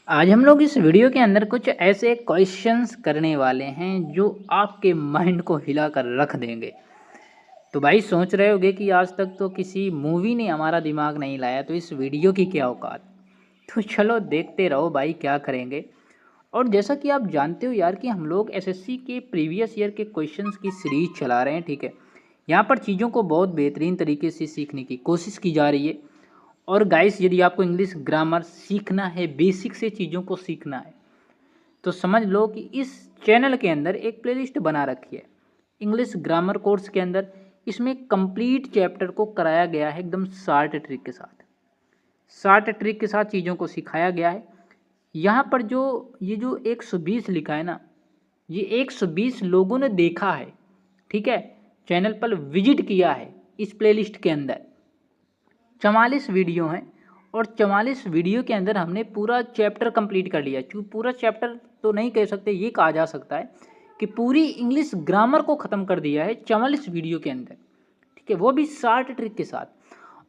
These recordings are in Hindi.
आज हम लोग इस वीडियो के अंदर कुछ ऐसे क्वेश्चंस करने वाले हैं जो आपके माइंड को हिला कर रख देंगे। तो भाई सोच रहे होगे कि आज तक तो किसी मूवी ने हमारा दिमाग नहीं लाया, तो इस वीडियो की क्या औकात। तो चलो देखते रहो भाई क्या करेंगे। और जैसा कि आप जानते हो यार कि हम लोग एसएससी के प्रीवियस ईयर के क्वेश्चंस की सीरीज चला रहे हैं, ठीक है। यहाँ पर चीज़ों को बहुत बेहतरीन तरीके से सीखने की कोशिश की जा रही है। और गाइस, यदि आपको इंग्लिश ग्रामर सीखना है, बेसिक से चीज़ों को सीखना है, तो समझ लो कि इस चैनल के अंदर एक प्लेलिस्ट बना रखी है इंग्लिश ग्रामर कोर्स के अंदर। इसमें कंप्लीट चैप्टर को कराया गया है एकदम शार्ट ट्रिक के साथ। शार्ट ट्रिक के साथ चीज़ों को सिखाया गया है। यहाँ पर जो 120 लिखा है ना, ये 120 लोगों ने देखा है, ठीक है। चैनल पर विजिट किया है। इस प्लेलिस्ट के अंदर 44 वीडियो हैं और 44 वीडियो के अंदर हमने पूरा चैप्टर कंप्लीट कर लिया। क्यों पूरा चैप्टर तो नहीं कह सकते, ये कहा जा सकता है कि पूरी इंग्लिश ग्रामर को ख़त्म कर दिया है 44 वीडियो के अंदर, ठीक है, वो भी शार्ट ट्रिक के साथ।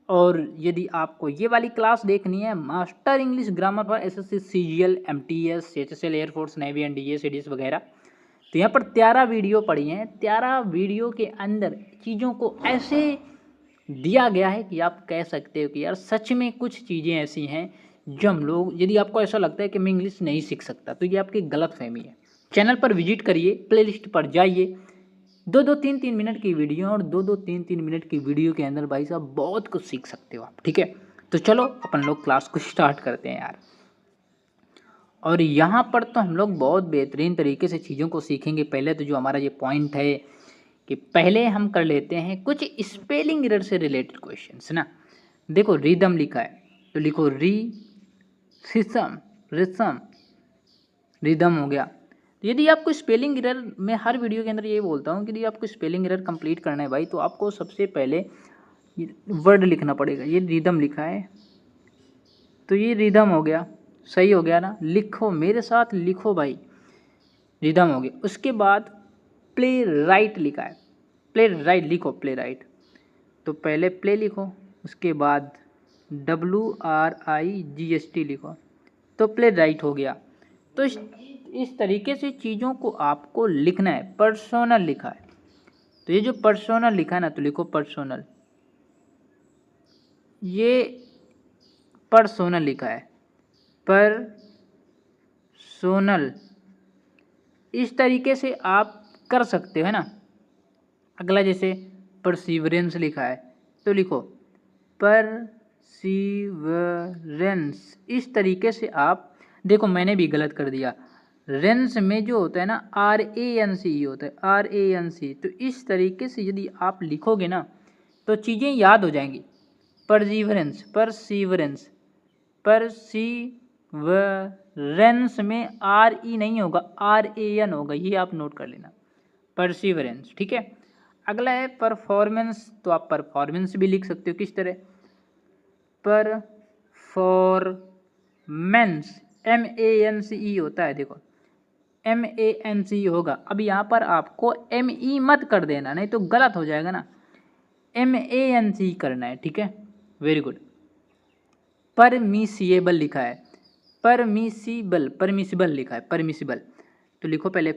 और यदि आपको ये वाली क्लास देखनी है, master English grammar for SSC CGL MTS HSL air force navy NDA CDS वगैरह, तो यहाँ पर 13 वीडियो पड़ी हैं। 13 वीडियो के अंदर चीज़ों को ऐसे दिया गया है कि आप कह सकते हो कि यार सच में कुछ चीज़ें ऐसी हैं जो हम लोग, यदि आपको ऐसा लगता है कि मैं इंग्लिश नहीं सीख सकता, तो ये आपकी गलतफहमी है। चैनल पर विजिट करिए, प्लेलिस्ट पर जाइए, 2-2 3-3 मिनट की वीडियो और 2-2 3-3 मिनट की वीडियो के अंदर भाई साहब बहुत कुछ सीख सकते हो आप, ठीक है। तो चलो अपन लोग क्लास को स्टार्ट करते हैं यार। और यहाँ पर तो हम लोग बहुत बेहतरीन तरीके से चीज़ों को सीखेंगे। पहले तो जो हमारा ये पॉइंट है कि पहले हम कर लेते हैं कुछ स्पेलिंग एरर से रिलेटेड क्वेश्चंस ना। देखो रिदम लिखा है, तो लिखो री सिसम रिसम, रिदम हो गया। तो यदि आपको स्पेलिंग एरर, मैं हर वीडियो के अंदर ये बोलता हूँ कि यदि आपको स्पेलिंग एरर कंप्लीट करना है भाई, तो आपको सबसे पहले वर्ड लिखना पड़ेगा। ये रिदम लिखा है, तो ये रिदम हो गया, सही हो गया ना। लिखो मेरे साथ, लिखो भाई, रिदम हो गया। उसके बाद प्ले राइट लिखा है, प्ले राइट लिखो, प्ले राइट। तो पहले प्ले लिखो, उसके बाद WRIGST लिखो, तो प्ले राइट हो गया। तो इस तरीके से चीज़ों को आपको लिखना है। पर्सोनल लिखा है, तो ये जो पर्सोनल लिखा है ना, तो लिखो पर्सोनल। ये पर्सोनल लिखा है, पर सोनल, इस तरीके से आप कर सकते हो, है ना। अगला जैसे परसिवरेंस लिखा है, तो लिखो परसिवरेंस। इस तरीके से आप देखो, मैंने भी गलत कर दिया। रेंस में जो होता है ना, RANC होता है, RANC। तो इस तरीके से यदि आप लिखोगे ना, तो चीज़ें याद हो जाएंगी। परसिवरेंस, परसिवरेंस, परसिवरेंस में RE नहीं होगा, RAN होगा, ये आप नोट कर लेना, परसिवरेंस, ठीक है। अगला है परफॉर्मेंस, तो आप परफॉर्मेंस भी लिख सकते हो। किस तरह, परफॉर्मेंस, MANCE होता है, देखो MANCE होगा। अब यहाँ पर आपको ME मत कर देना, नहीं तो गलत हो जाएगा ना, MANCE करना है, ठीक है। Very good. परमिसिएबल लिखा है, परमिसिबल, परमिसिबल लिखा है, परमिसिबल। तो लिखो पहले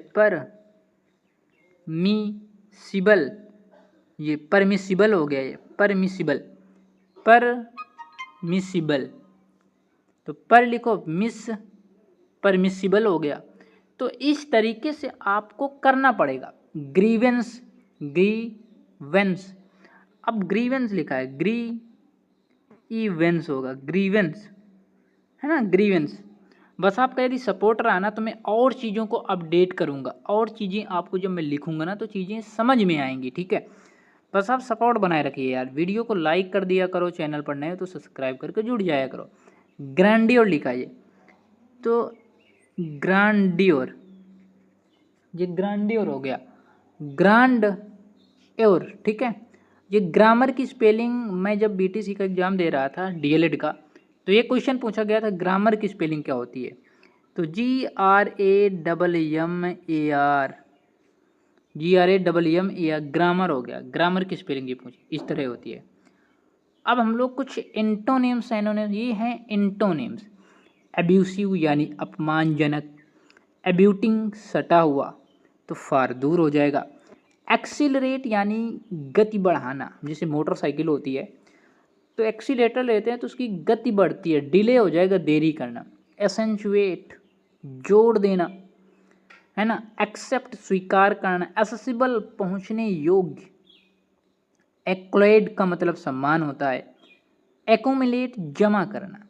परमिसिबल, ये परमिसिबल हो गया, ये परमिसिबल, परमिसिबल। तो पर लिखो मिस, परमिसिबल हो गया। तो इस तरीके से आपको करना पड़ेगा। ग्रीवेंस, ग्रीवेंस, अब ग्रीवेंस लिखा है, ग्रीवेंस होगा, ग्रीवेंस, है ना, ग्रीवेंस। बस आपका यदि सपोर्ट रहा ना, तो मैं और चीज़ों को अपडेट करूँगा, और चीज़ें आपको जब मैं लिखूँगा ना, तो चीज़ें समझ में आएंगी, ठीक है। बस आप सपोर्ट बनाए रखिए यार। वीडियो को लाइक कर दिया करो, चैनल पर नए हो तो सब्सक्राइब करके जुड़ जाया करो। ग्रैंडियोर लिखा है, तो ग्रांडियोर, ये ग्रांडियोर हो गया, ग्रांड एयोर, ठीक है। ये ग्रामर की स्पेलिंग, मैं जब BTC का एग्ज़ाम दे रहा था, DLED का, तो ये क्वेश्चन पूछा गया था ग्रामर की स्पेलिंग क्या होती है। तो GRAMMAR ग्रामर हो गया। ग्रामर की स्पेलिंग ये पूछी, इस तरह होती है। अब हम लोग कुछ एंटोनिम्स, एनोनिम्स, ये हैं एंटोनिम्स। एब्यूसिव यानी अपमानजनक, एब्यूटिंग सटा हुआ तो फार दूर हो जाएगा। एक्सीलरेट यानी गति बढ़ाना, जैसे मोटरसाइकिल होती है तो एक्सीलेटर लेते हैं तो उसकी गति बढ़ती है, डिले हो जाएगा, देरी करना। एसेंचुएट जोड़ देना, है ना। एक्सेप्ट स्वीकार करना, एसेसिबल पहुंचने योग्य। एक्लेड का मतलब सम्मान होता है। एकोमिलेट जमा करना।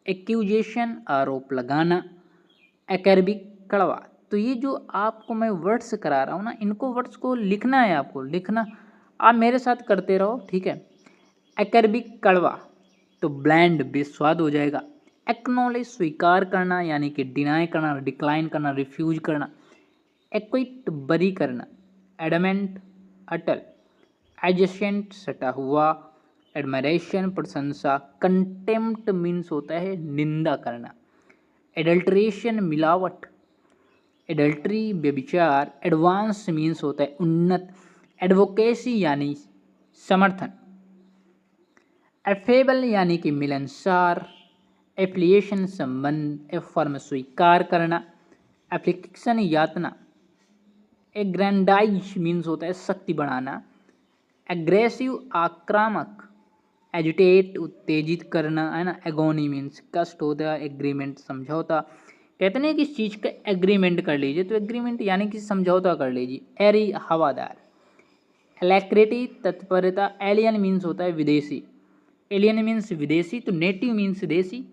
एक्यूजेशन आरोप लगाना। एकैरबिक कड़वा। तो ये जो आपको मैं वर्ड्स करा रहा हूँ ना, इनको वर्ड्स को लिखना है, आपको लिखना, आप मेरे साथ करते रहो, ठीक है। एकैरबिक कड़वा तो ब्लैंड बेस्वाद हो जाएगा। एक्नॉलेज स्वीकार करना यानी कि डिनाई करना, डिक्लाइन करना, रिफ्यूज करना। एक्विट बरी करना। एडमेंट अटल। एडजेसेंट सटा हुआ। एडमरेशन प्रशंसा। कंटेम्प्ट मीन्स होता है निंदा करना। एडल्ट्रेशन मिलावट। एडल्ट्री व्यभिचार। एडवांस मीन्स होता है उन्नत। एडवोकेसी यानी समर्थन। एफेबल यानी कि मिलनसार। एफिलिएशन संबंध। एफर्म स्वीकार करना। एप्लीकेशन यातना। एग्रैंडाइज मीन्स होता है शक्ति बढ़ाना। एग्रेसिव आक्रामक। एजिटेट उत्तेजित करना, है ना। एगोनी मीन्स कष्ट होता है। एग्रीमेंट समझौता, कहते हैं कि इस चीज़ का एग्रीमेंट कर लीजिए, तो एग्रीमेंट यानी कि समझौता कर लीजिए। एरी हवादार। एलैक्रिटी तत्परता। एलियन मीन्स होता है विदेशी। एलियन मीन्स विदेशी, तो नेटिव मीन्स देसी।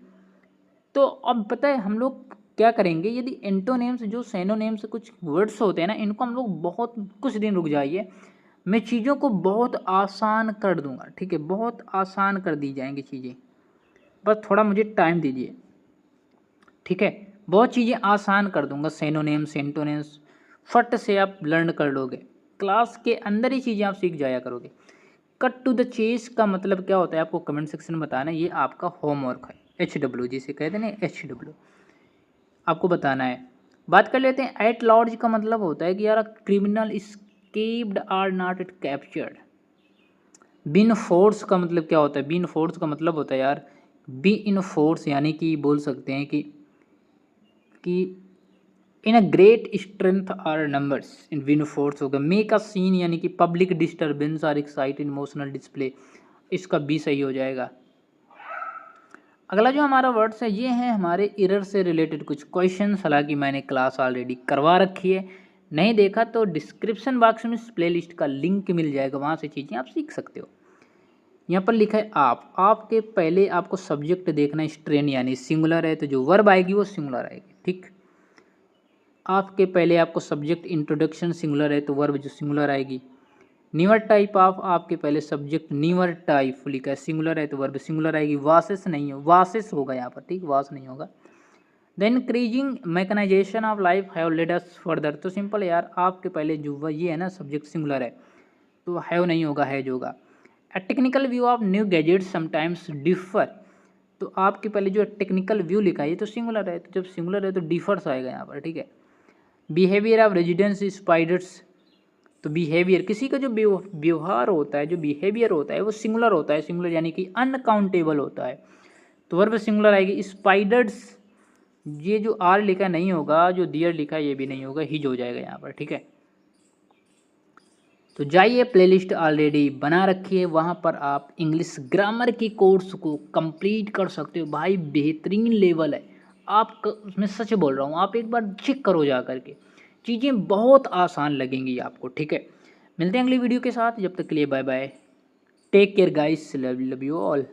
तो अब पता है हम लोग क्या करेंगे, यदि एंटोनेम्स जो सेनोनेम्स कुछ वर्ड्स होते हैं ना, इनको हम लोग बहुत कुछ दिन रुक जाइए, मैं चीज़ों को बहुत आसान कर दूंगा, ठीक है। बहुत आसान कर दी जाएंगी चीज़ें, बस थोड़ा मुझे टाइम दीजिए, ठीक है। बहुत चीज़ें आसान कर दूंगा, सेनोनेम्स एंटोनेम्स फट से आप लर्न कर लोगे, क्लास के अंदर ही चीज़ें आप सीख जाया करोगे। कट टू द चेस का मतलब क्या होता है आपको कमेंट सेक्शन में बताना, ये आपका होमवर्क है। HW जिसे कहते हैं ना, HW आपको बताना है। बात कर लेते हैं एट लार्ज का मतलब होता है कि यार criminal escaped or not it captured. बिन फोर्स का मतलब क्या होता है, बिन फोर्स का मतलब होता है यार बी इन फोर्स, यानी कि बोल सकते हैं कि in a great strength or numbers, in विन फोर्स होगा। मेक अ सीन यानी कि public disturbance or excite emotional display, इसका बी सही हो जाएगा। अगला जो हमारा वर्ड्स है ये है हमारे एरर से रिलेटेड कुछ क्वेश्चन, हालांकि मैंने क्लास ऑलरेडी करवा रखी है, नहीं देखा तो डिस्क्रिप्शन बॉक्स में इस प्लेलिस्ट का लिंक मिल जाएगा, वहाँ से चीज़ें आप सीख सकते हो। यहाँ पर लिखा है आप, आपके पहले आपको सब्जेक्ट देखना है स्ट्रेन यानी सिंगुलर है तो जो वर्ब आएगी वो सिंगुलर आएगी, ठीक। आपके पहले आपको सब्जेक्ट इंट्रोडक्शन सिंगुलर है तो वर्ब जो सिंगुलर आएगी। न्यूअर टाइप ऑफ, आपके पहले सब्जेक्ट न्यूअर टाइप लिखा है, सिंगुलर है तो वर्ब सिंगुलर आएगी। वासेस नहीं है, वासेस होगा यहाँ पर, ठीक, वास नहीं होगा। Then increasing mechanisation of life have led us further, तो सिंपल है यार, आपके पहले जो ये है ना सब्जेक्ट सिंगुलर है तो हैव नहीं होगा, हैज होगा। A technical view of new gadgets sometimes differ, तो आपके पहले जो टेक्निकल व्यू लिखा है ये तो सिंगुलर है, तो जब सिंगुलर है तो डिफर्स आएगा यहाँ पर, ठीक है। बिहेवियर ऑफ रेजिडेंस स्पाइडर्स, तो बिहेवियर किसी का जो व्यवहार होता है, जो बिहेवियर होता है वो सिंगुलर होता है, सिंगुलर यानी कि अनकाउंटेबल होता है, तो वर्ब सिंगुलर आएगी। स्पाइडर्स, ये जो आर लिखा नहीं होगा, जो डियर लिखा है ये भी नहीं होगा, हिज हो जाएगा यहाँ पर, ठीक है। तो जाइए, प्लेलिस्ट ऑलरेडी बना रखी है, वहाँ पर आप इंग्लिश ग्रामर की कोर्स को कंप्लीट कर सकते हो भाई, बेहतरीन लेवल है। आप मैं सच बोल रहा हूँ, आप एक बार चेक करो जा करके, चीज़ें बहुत आसान लगेंगी आपको, ठीक है। मिलते हैं अगली वीडियो के साथ, जब तक के लिए bye bye, take care guys, love you all.